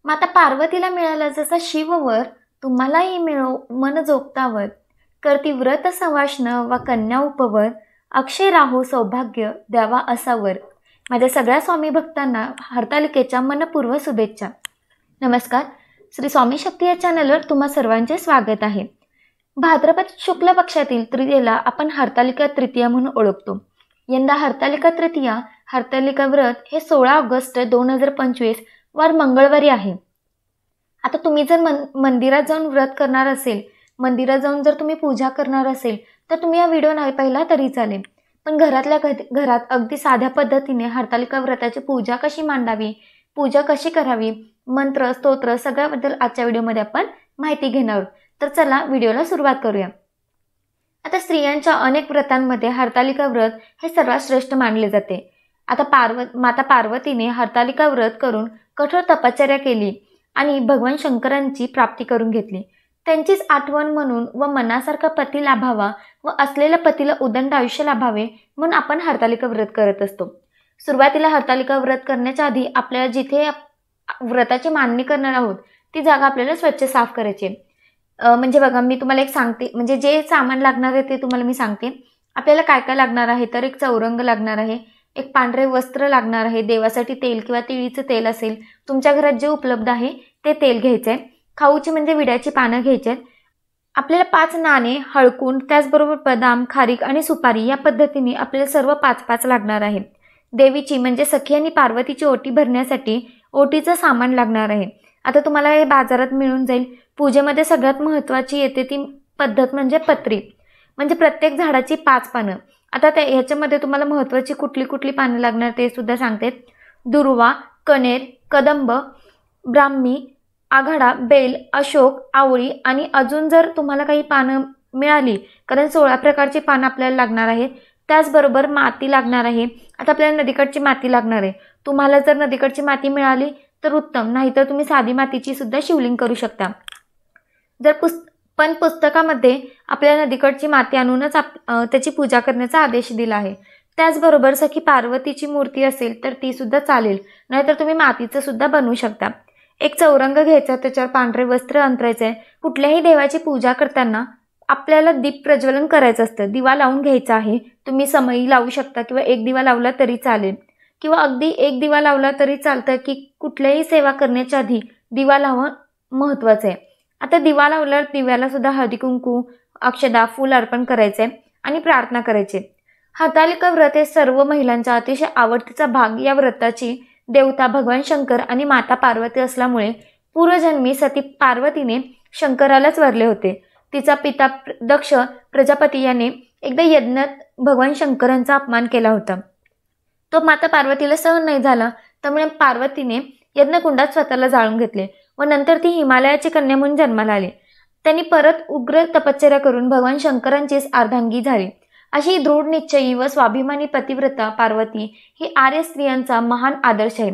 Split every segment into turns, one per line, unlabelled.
माता पार्वतीला मिळाला जसा शिववर, तुम्हालाही मिळो मन जोगतावर. करती व्रत सवाष्ण वा कन्या उपवर, अक्षय राहो सौभाग्य द्यावा असावर. माझ्या सगळ्या स्वामी भक्तांना हरतालिकेच्या मनपूर्व शुभेच्छा. नमस्कार. श्री स्वामी शक्ती या चॅनलवर तुम्हा सर्वांचे स्वागत आहे. भाद्रपद शुक्ल पक्षातील तृतीयेला आपण हरतालिका तृतीया म्हणून ओळखतो. यंदा हरतालिका तृतीया हरतालिका व्रत हे 16 ऑगस्ट 2025 वार मंगळवारी आहे. आता तुम्ही जर मंदिरात जाऊन व्रत करणार असेल, मंदिरात जाऊन जर तुम्ही पूजा करणार असेल तर तुम्ही हा व्हिडिओ नाही पाहिला तरी चालेल. पण घरात अगदी साध्या पद्धतीने हरतालिका व्रताची पूजा कशी मांडावी, पूजा कशी करावी, मंत्र स्तोत्र सगळ्याबद्दल आजच्या व्हिडिओमध्ये आपण माहिती घेणार आहोत. तर चला व्हिडिओला सुरुवात करूया. आता स्त्रियांच्या अनेक व्रतांमध्ये हरतालिका व्रत हे सर्वात श्रेष्ठ मानले जाते. आता माता पार्वतीने हरतालिका व्रत करून कठोर तपश्चर्या केली आणि भगवान शंकरांची प्राप्ती करून घेतली. त्यांचीच आठवण म्हणून व मनासारखा पती लाभावा व असलेल्या पतीला उदंड आयुष्य लाभावे म्हणून आपण हरतालिका व्रत करत असतो. सुरुवातीला हरतालिका व्रत करण्याच्या आधी आपल्याला जिथे व्रताची मांडणी करणार आहोत ती जागा आपल्याला स्वच्छ साफ करायची. म्हणजे बघा, मी तुम्हाला एक सांगते, म्हणजे जे सामान लागणार आहे ते तुम्हाला मी सांगते. आपल्याला काय काय लागणार आहे तर एक चौरंग लागणार आहे, एक पांढरे वस्त्र लागणार आहे, देवासाठी तेल किंवा तिळीचं तेल असेल तुमच्या घरात जे उपलब्ध आहे ते तेल घ्यायचं आहे, खाऊची म्हणजे विड्याची पानं घ्यायची आहेत. आपल्याला 5 नाणे, हळकुंड, त्याचबरोबर बदाम, खारीक आणि सुपारी या पद्धतीने आपल्याला सर्व 5-5 लागणार आहे. देवीची म्हणजे सखी आणि पार्वतीची ओटी भरण्यासाठी ओटीचं सामान लागणार आहे. आता तुम्हाला हे बाजारात मिळून जाईल. पूजेमध्ये सगळ्यात महत्त्वाची येते ती पद्धत म्हणजे पत्री, म्हणजे प्रत्येक झाडाची 5 पानं. आता ह्याच्यामध्ये तुम्हाला महत्त्वाची कुठली पानं लागणार ते सुद्धा सांगते. दुर्वा, कणेर, कदंब, ब्राह्मी, आघाडा, बेल, अशोक, आवळी आणि अजून जर तुम्हाला काही पानं मिळाली, कारण 16 प्रकारची पानं आपल्याला लागणार आहेत. त्याचबरोबर माती लागणार आहे. आता आपल्याला नदीकडची माती लागणार आहे. तुम्हाला जर नदीकडची माती मिळाली तर उत्तम, नाहीतर तुम्ही साधी मातीची सुद्धा शिवलिंग करू शकता. पण पुस्तकामध्ये आपल्याला नदीकडची माती आणूनच त्याची पूजा करण्याचा आदेश दिला आहे. त्याचबरोबर सखी पार्वतीची मूर्ती असेल तर ती सुद्धा चालेल, नाहीतर तुम्ही मातीचं सुद्धा बनवू शकता. एक चौरंग घ्यायचा, त्याच्यावर पांढरे वस्त्र अंतरायचं आहे. कुठल्याही देवाची पूजा करताना आपल्याला दीप प्रज्वलन करायचं असतं, दिवा लावून घ्यायचा आहे. तुम्ही समई लावू शकता किंवा एक दिवा लावला तरी चालेल, किंवा अगदी एक दिवा लावला तरी चालतं, की कुठल्याही सेवा करण्याच्या आधी दिवा लावणं महत्त्वाचं आहे. आता दिवा लावल्यावर दिव्याला सुद्धा हळदी कुंकू, अक्षदा, फूल अर्पण करायचे आणि प्रार्थना करायची. हरतालिका व्रत हे सर्व महिलांचा अतिशय आवडतीचा भाग. या व्रताची देवता भगवान शंकर आणि माता पार्वती असल्यामुळे पूर्वजन्मी सती पार्वतीने शंकरालाच वरले होते. तिचा पिता दक्ष प्रजापती याने एकदा यज्ञात भगवान शंकरांचा अपमान केला होता. तो माता पार्वतीला सहन नाही झाला, त्यामुळे पार्वतीने यज्ञकुंडात स्वतःला जाळून घेतले व नंतर ती हिमालयाची कन्या म्हणून जन्माला आली. त्यांनी परत उग्र तपश्चर्या करून भगवान शंकरांचीच अर्धांगी झाली. अशी दृढ निश्चयी व स्वाभिमानी पतिव्रता पार्वती ही आर्य स्त्रियांचा महान आदर्श आहे.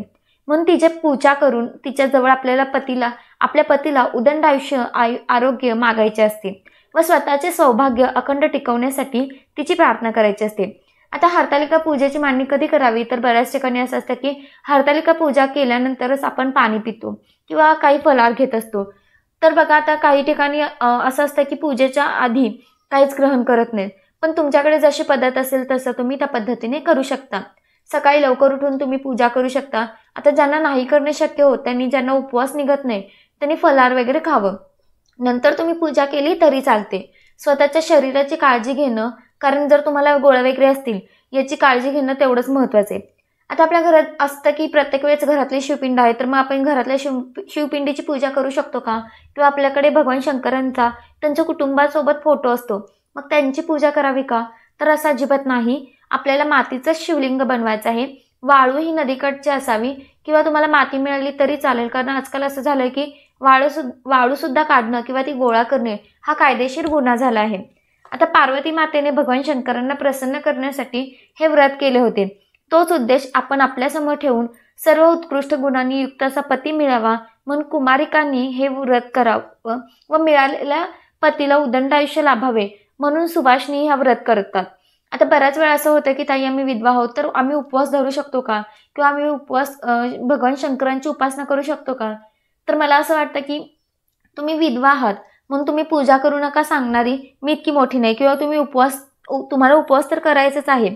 म्हणून तिची पूजा करून तिच्याजवळ आपल्या पतीला उदंड आयुष्य आरोग्य मागायचे असते व स्वतःचे सौभाग्य अखंड टिकवण्यासाठी तिची प्रार्थना करायची असते. आता हरतालिका पूजेची मांडणी कधी करावी तर बऱ्याच ठिकाणी असं असतं की हरतालिका पूजा केल्यानंतरच आपण पाणी पितो किंवा काही फलाहार घेत असतो. तर बघा, आता काही ठिकाणी असं असतं की पूजेच्या आधी काहीच ग्रहण करत नाहीत. पण तुमच्याकडे जशी पद्धत असेल तसं तुम्ही त्या पद्धतीने करू शकता. सकाळी लवकर उठून तुम्ही पूजा करू शकता. आता ज्यांना नाही करणे शक्य होत, ज्यांना उपवास निघत नाही, त्यांनी फलाहार वगैरे खावं. नंतर तुम्ही पूजा केली तरी चालते. स्वतःच्या शरीराची काळजी घेणं, कारण जर तुम्हाला गोळ्या वगैरे असतील याची काळजी घेणं तेवढंच महत्त्वाचं आहे. आता आपल्या घरात असतं की प्रत्येक वेळेस घरातली शिवपिंड आहे, तर मग आपण घरातल्या शिवपिंडीची पूजा करू शकतो का? किंवा आपल्याकडे भगवान शंकरांचा त्यांच्या कुटुंबासोबत फोटो असतो, मग त्यांची पूजा करावी का? तर असं अजिबात नाही. आपल्याला मातीचंच शिवलिंग बनवायचं आहे. वाळू ही नदीकडची असावी किंवा तुम्हाला माती मिळाली तरी चालेल, कारण आजकाल असं झालंय की वाळू सुद्धा काढणं किंवा ती गोळा करणे हा कायदेशीर गुन्हा झाला आहे. आता पार्वती मातेने भगवान शंकरांना प्रसन्न करण्यासाठी हे व्रत केले होते. तोच उद्देश आपण आपल्यासमोर ठेवून सर्व उत्कृष्ट गुणांनी युक्त असा पती मिळावा म्हणून कुमारिकांनी हे व्रत करावं व मिळालेल्या पतीला उदंड आयुष्य लाभावे म्हणून सुभाषिनी हा व्रत करतात. आता बऱ्याच वेळा असं होतं की ताई आम्ही विधवा आहोत तर आम्ही उपवास धरू शकतो का, किंवा आम्ही भगवान शंकरांची उपासना करू शकतो का? तर मला असं वाटतं की तुम्ही विधवा आहात म्हणून तुम्ही पूजा करू नका सांगणारी मी इतकी मोठी नाही, किंवा तुम्हाला उपवास तर करायचाच आहे.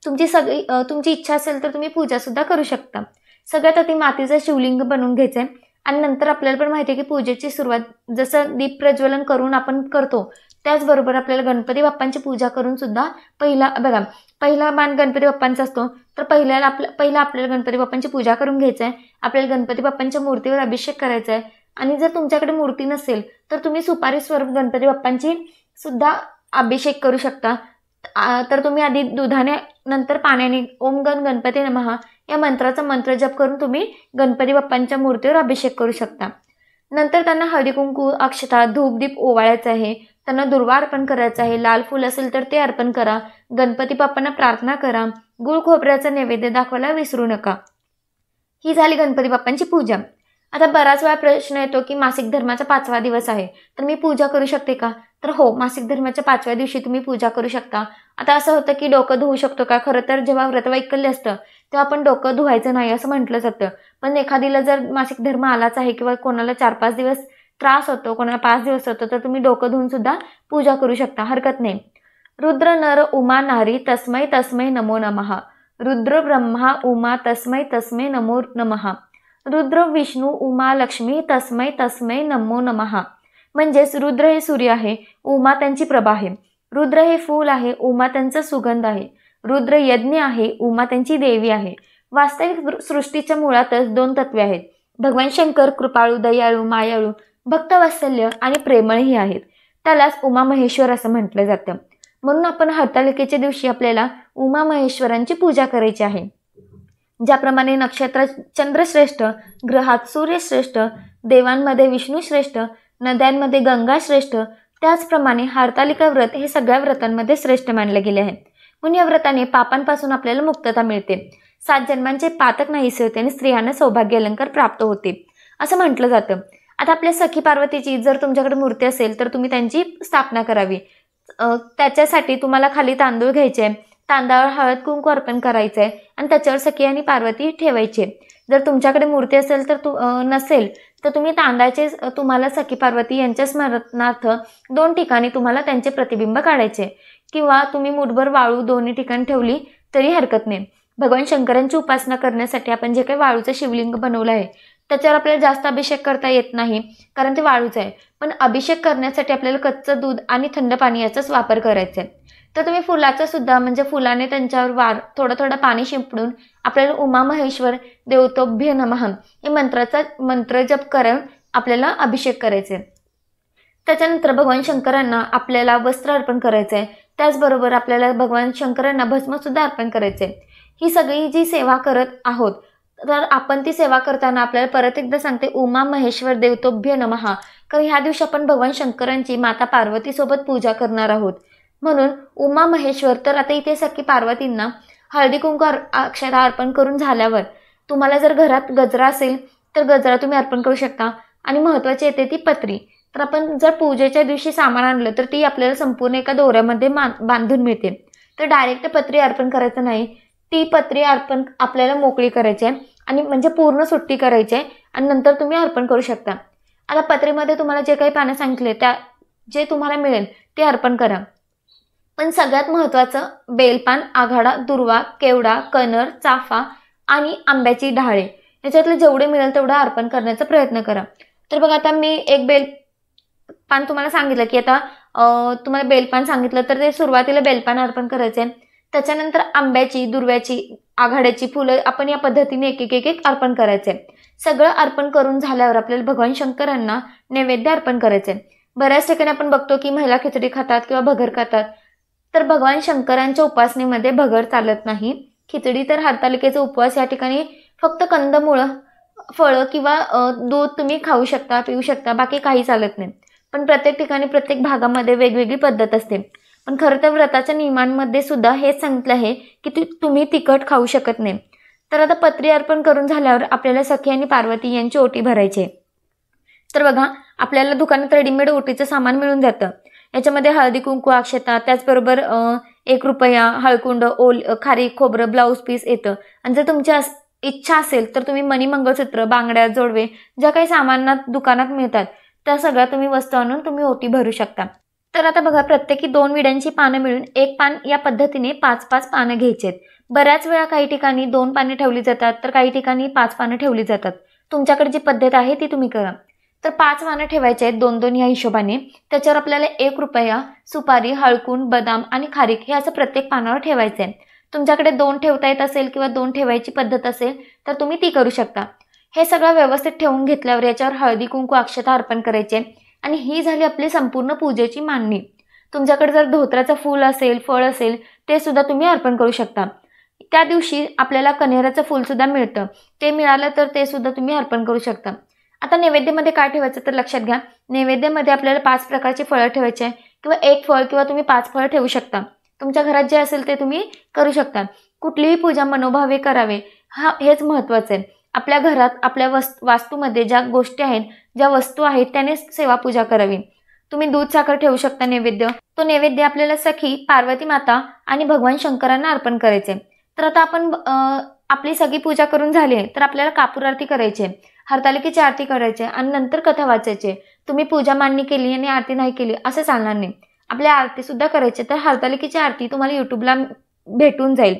तुमची इच्छा असेल तर तुम्ही पूजासुद्धा करू शकता. सगळ्यात आधी मातीचं शिवलिंग बनवून घ्यायचं आहे आणि नंतर आपल्याला पण माहिती आहे की पूजेची सुरुवात जसं दीप प्रज्वलन करून आपण करतो, त्याचबरोबर आपल्याला गणपती बाप्पांची पूजा करून सुद्धा पहिला मान गणपती बाप्पांचा असतो. तर पहिला आपल्याला गणपती बाप्पांची पूजा करून घ्यायचं आहे. आपल्याला गणपती बाप्पांच्या मूर्तीवर अभिषेक करायचा आहे. आणि जर तुमच्याकडे मूर्ती नसेल तर तुम्ही सुपारी स्वरूप गणपती बाप्पांची सुद्धा अभिषेक करू शकता. तर तुम्ही आधी दुधाने नंतर पाण्याने ओम गण गणपती नमः या मंत्राचा मंत्र जप करून तुम्ही गणपती बाप्पांच्या मूर्तीवर अभिषेक करू शकता. नंतर त्यांना हळदी कुंकू, अक्षता, धूप दीप ओवाळायचं आहे. त्यांना दुर्वा अर्पण करायचं आहे. लाल फूल असेल तर ते अर्पण करा. गणपती बाप्पांना प्रार्थना करा. गुळ खोबऱ्याचा नैवेद्य दाखवायला विसरू नका. ही झाली गणपती बाप्पांची पूजा. आता बराच वेळा प्रश्न येतो की मासिक धर्माचा 5वा दिवस आहे तर मी पूजा करू शकते का? तर हो, मासिक धर्माच्या 5व्या दिवशी तुम्ही पूजा करू शकता. आता असं होतं की डोकं धुवू शकतो का? खरं तर जेव्हा व्रतवैकल्य असतं तेव्हा आपण डोकं धुवायचं नाही असं म्हटलं जातं. पण एखादीला जर मासिक धर्म आलाच आहे किंवा कोणाला 4-5 दिवस त्रास होतो, कोणाला 5 दिवस होतो, तर तुम्ही डोकं धुवून सुद्धा पूजा करू शकता, हरकत नाही. रुद्र नर उमा नारी तस्मै तस्मै नमो नमः. रुद्र ब्रह्मा उमा तस्मै तस्मै नमो नमः. रुद्र विष्णू उमा लक्ष्मी तस्मै तस्मै नमो नमः. म्हणजेच रुद्र हे सूर्य आहे, उमा त्यांची प्रभा आहे. रुद्र हे फूल आहे, उमा त्यांचा सुगंध आहे. रुद्र यज्ञ आहे, उमा त्यांची देवी आहे. वास्तविक सृष्टीच्या मुळातच 2 तत्वे आहेत. भगवान शंकर कृपाळू, दयाळू, मायाळू, भक्तवात्सल्य आणि प्रेमळही आहेत. त्यालाच उमा महेश्वर असं म्हटलं जातं. म्हणून आपण हरतालिकेच्या दिवशी आपल्याला उमा महेश्वरांची पूजा करायची आहे. ज्याप्रमाणे नक्षत्रात चंद्रश्रेष्ठ, ग्रहात सूर्यश्रेष्ठ, देवांमध्ये विष्णू श्रेष्ठ, नद्यांमध्ये गंगा श्रेष्ठ, त्याचप्रमाणे हरतालिका व्रत हे सगळ्या व्रतांमध्ये श्रेष्ठ मानले गेले आहे. म्हणून या व्रताने पापांपासून आपल्याला मुक्तता मिळते. 7 जन्मांचे पातक नाहीसे होते आणि स्त्रियांना सौभाग्य अलंकार प्राप्त होते असं म्हटलं जातं. आता आपल्या सखी पार्वतीची जर तुमच्याकडे मूर्ती असेल तर तुम्ही त्यांची स्थापना करावी. त्याच्यासाठी तुम्हाला खाली तांदूळ घ्यायचे, तांदळावर हळद कुंकू अर्पण करायचं आहे आणि त्याच्यावर सखी आणि पार्वती ठेवायचे. जर तुमच्याकडे मूर्ती असेल तर नसेल तर तुम्ही तांदळाचे तुम्हाला सखी पार्वती यांच्या स्मरणार्थ 2 ठिकाणी तुम्हाला त्यांचे प्रतिबिंब काढायचे, किंवा तुम्ही मुठभर वाळू दोन्ही ठिकाणी ठेवली तरी हरकत नाही. भगवान शंकरांची उपासना करण्यासाठी आपण जे काही वाळूचं शिवलिंग बनवलं आहे त्याच्यावर आपल्याला जास्त अभिषेक करता येत नाही कारण ते वाळूचं आहे. पण अभिषेक करण्यासाठी आपल्याला कच्चं दूध आणि थंड पाणी याचाच वापर करायचा आहे. तर तुम्ही फुलाचा सुद्धा म्हणजे फुलाने त्यांच्यावर थोडं थोडं पाणी शिंपडून आपल्याला उमा महेश्वर देवतोभ्य नमः हे मंत्राचा मंत्र जप करून आपल्याला अभिषेक करायचे. त्याच्यानंतर भगवान शंकरांना आपल्याला वस्त्र अर्पण करायचं आहे. त्याचबरोबर आपल्याला भगवान शंकरांना भस्मसुद्धा अर्पण करायचं आहे. ही सगळी जी सेवा करत आहोत तर आपण ती सेवा करताना आपल्याला परत एकदा सांगते उमा महेश्वर देवतोभ्य नमः, कारण ह्या दिवशी आपण भगवान शंकरांची माता पार्वतीसोबत पूजा करणार आहोत. म्हणून उमा महेश्वर. तर आता इथे सखी पार्वतींना हळदी कुंकू अक्षता अर्पण करून झाल्यावर तुम्हाला जर घरात गजरा असेल तर गजरा तुम्ही अर्पण करू शकता. आणि महत्त्वाची येते ती पत्री. तर आपण जर पूजेच्या दिवशी सामान आणलं तर ती आपल्याला संपूर्ण एका दोऱ्यामध्ये बांधून मिळते. तर डायरेक्ट पत्री अर्पण करायचं नाही, ती पत्री अर्पण आपल्याला मोकळी करायची आहे आणि म्हणजे पूर्ण सुट्टी करायची आहे आणि नंतर तुम्ही अर्पण करू शकता. आता पत्रीमध्ये तुम्हाला जे काही पानं सांगितले जे तुम्हाला मिळेल ते अर्पण करा. पण सगळ्यात महत्त्वाचं बेलपान, आघाडा, दुर्वा, केवडा, कणर, चाफा आणि आंब्याची डहाळे याच्यातले जेवढे मिळेल तेवढं अर्पण करण्याचा प्रयत्न करा. तर बघा आता मी एक बेलपान तुम्हाला सांगितलं की आता तुम्हाला बेलपान सांगितलं तर ते सुरुवातीला बेलपान अर्पण करायचे. त्याच्यानंतर आंब्याची, दुर्व्याची, आघाड्याची फुलं आपण या पद्धतीने एक अर्पण करायचे. सगळं अर्पण करून झाल्यावर आपल्याला भगवान शंकरांना नैवेद्य अर्पण करायचे. बऱ्याच ठिकाणी आपण बघतो की महिला खिचडी खातात किंवा भगर खातात. तर भगवान शंकरांच्या उपासनेमध्ये भगर चालत नाही. खिचडी तर हरतालिकेचा उपवास या ठिकाणी फक्त कंदमुळं, फळं किंवा दूध तुम्ही खाऊ शकता, पिऊ शकता, बाकी काही चालत नाही. पण प्रत्येक ठिकाणी प्रत्येक भागामध्ये वेगवेगळी पद्धत असते. पण खरं तर व्रताच्या नियमांमध्ये सुद्धा हेच सांगितलं आहे की तुम्ही तिखट खाऊ शकत नाही. तर आता पत्री अर्पण करून झाल्यावर आपल्याला सखी आणि पार्वती यांची ओटी भरायची. तर बघा आपल्याला दुकानात रेडीमेड ओटीचं सामान मिळून जातं. याच्यामध्ये हळदी कुंकू, अक्षता, त्याचबरोबर 1 रुपया, हळकुंड, खारीक, खोबरं, ब्लाऊज पीस येतं. आणि जर तुमच्या इच्छा असेल तर तुम्ही मणी मंगळसूत्र, बांगड्या, जोडवे ज्या काही सामानात दुकानात मिळतात त्या सगळ्या तुम्ही वस्तू आणून तुम्ही ओटी भरू शकता. तर आता बघा, प्रत्येकी 2 विड्यांची पानं मिळून 1 पान या पद्धतीने 5-5 पानं घ्यायची आहेत. बऱ्याच वेळा काही ठिकाणी 2 पाने ठेवली जातात तर काही ठिकाणी 5 पानं ठेवली जातात. तुमच्याकडे जी पद्धत आहे ती तुम्ही करा. तर 5 पानं ठेवायचे आहेत 2-2 या हिशोबाने. त्याच्यावर आपल्याला 1 रुपया, सुपारी, हळकुंड, बदाम आणि खारीक हे असं प्रत्येक पानावर ठेवायचं आहे. तुमच्याकडे 2 ठेवता येत असेल किंवा 2 ठेवायची पद्धत असेल तर तुम्ही ती करू शकता. हे सगळं व्यवस्थित ठेवून घेतल्यावर याच्यावर हळदी कुंकू अक्षता अर्पण करायचे आणि ही झाली आपली संपूर्ण पूजेची मांडणी. तुमच्याकडे जर धोत्राचं फूल असेल, फळ असेल ते सुद्धा तुम्ही अर्पण करू शकता. त्या दिवशी आपल्याला कण्हेराचं फूल सुद्धा मिळतं, ते मिळालं तर ते सुद्धा तुम्ही अर्पण करू शकता. आता नैवेद्यामध्ये काय ठेवायचं तर लक्षात घ्या, नैवेद्यामध्ये आपल्याला 5 प्रकारची फळं ठेवायची आहे किंवा 1 फळ किंवा तुम्ही 5 फळं ठेवू शकता. तुमच्या घरात जे असेल ते तुम्ही करू शकता. कुठलीही पूजा मनोभावे करावे हेच महत्त्वाचं आहे. आपल्या घरात आपल्या वास्तूमध्ये ज्या गोष्टी आहेत, ज्या वस्तू आहेत त्याने सेवा पूजा करावी. तुम्ही दूध साखर ठेवू शकता नैवेद्य. तो नैवेद्य आपल्याला सखी पार्वती माता आणि भगवान शंकरांना अर्पण करायचे. तर आता आपण आपली सगळी पूजा करून झाली आहे तर आपल्याला कापूर आरती करायची आहे, हरतालिकेची आरती करायची आणि नंतर कथा वाचायची. तुम्ही पूजा मांडणी केली आणि आरती नाही केली असं चालणार नाही. आपल्या आरती सुद्धा करायची. तर हरतालिकेची आरती तुम्हाला यूट्यूबला भेटून जाईल.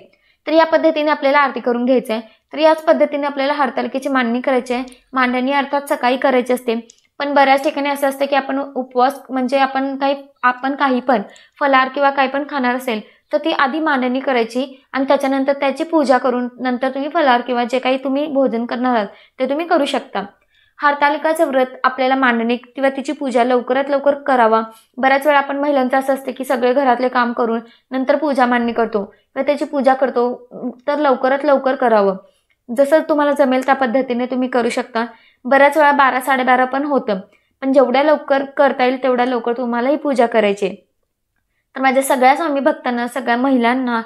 तर या पद्धतीने आपल्याला आरती करून घ्यायचं आहे. तर याच पद्धतीने आपल्याला हरतालिकेची मांडणी करायची आहे. मांडणी अर्थात सकाळी करायची असते, पण बऱ्याच ठिकाणी असं असतं की आपण उपवास म्हणजे आपण काही पण फलार किंवा काही पण खाणार असेल तर ती आधी मांडणी करायची आणि त्याच्यानंतर त्याची पूजा करून नंतर तुम्ही फलार किंवा जे काही तुम्ही भोजन करणार आहात ते तुम्ही करू शकता. हरतालिकाचं व्रत आपल्याला मांडणी किंवा तिची पूजा लवकरात लवकर करावा. बऱ्याच वेळा आपण महिलांचं असं असतं की सगळे घरातले काम करून नंतर पूजा मांडणी करतो किंवा त्याची पूजा करतो, तर लवकरात लवकर करावं. जसं तुम्हाला जमेल त्या पद्धतीने तुम्ही करू शकता. बऱ्याच वेळा 12-12:30 पण होतं, पण जेवढ्या लवकर करता येईल तेवढ्या लवकर तुम्हाला ही पूजा करायची. तर माझ्या सगळ्या स्वामी भक्तांना, सगळ्या महिलांना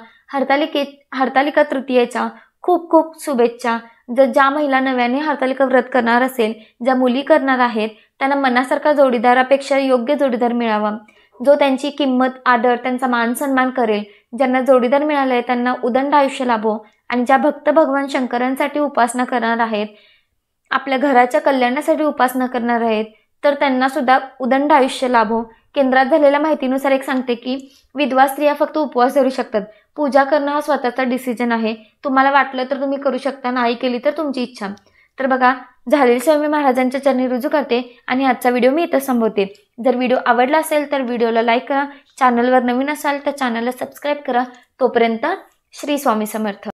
हरतालिका तृतीयेच्या खूप खूप शुभेच्छा. ज्या महिला नव्याने हरतालिका व्रत करणार असेल, ज्या मुली करणार आहेत, त्यांना मनासारखा जोडीदारापेक्षा योग्य जोडीदार मिळावा, जो त्यांची किंमत, आदर, त्यांचा मान सन्मान करेल. ज्यांना जोडीदार मिळालाय त्यांना उदंड आयुष्य लाभो. आणि ज्या भक्त भगवान शंकरांसाठी उपासना करणार आहेत, आपल्या घराच्या कल्याणासाठी उपासना करणार आहेत, तर त्यांना सुद्धा उदंड आयुष्य लाभो. केंद्रात झालेल्या माहितीनुसार एक सांगते की विधवा स्त्रिया फक्त उपवास धरू शकतात. पूजा करणं हा स्वतःचा डिसिजन आहे. तुम्हाला वाटलं तर तुम्ही करू शकता, नाही केली तर तुमची इच्छा. तर बघा, झालेली स्वामी महाराजांच्या चरणी रुजू करते आणि आजचा व्हिडिओ मी इथं संपवते. जर व्हिडिओ आवडला असेल तर व्हिडिओला लाईक करा. चॅनलवर नवीन असाल तर चॅनलला सबस्क्राईब करा. तोपर्यंत श्री स्वामी समर्थ.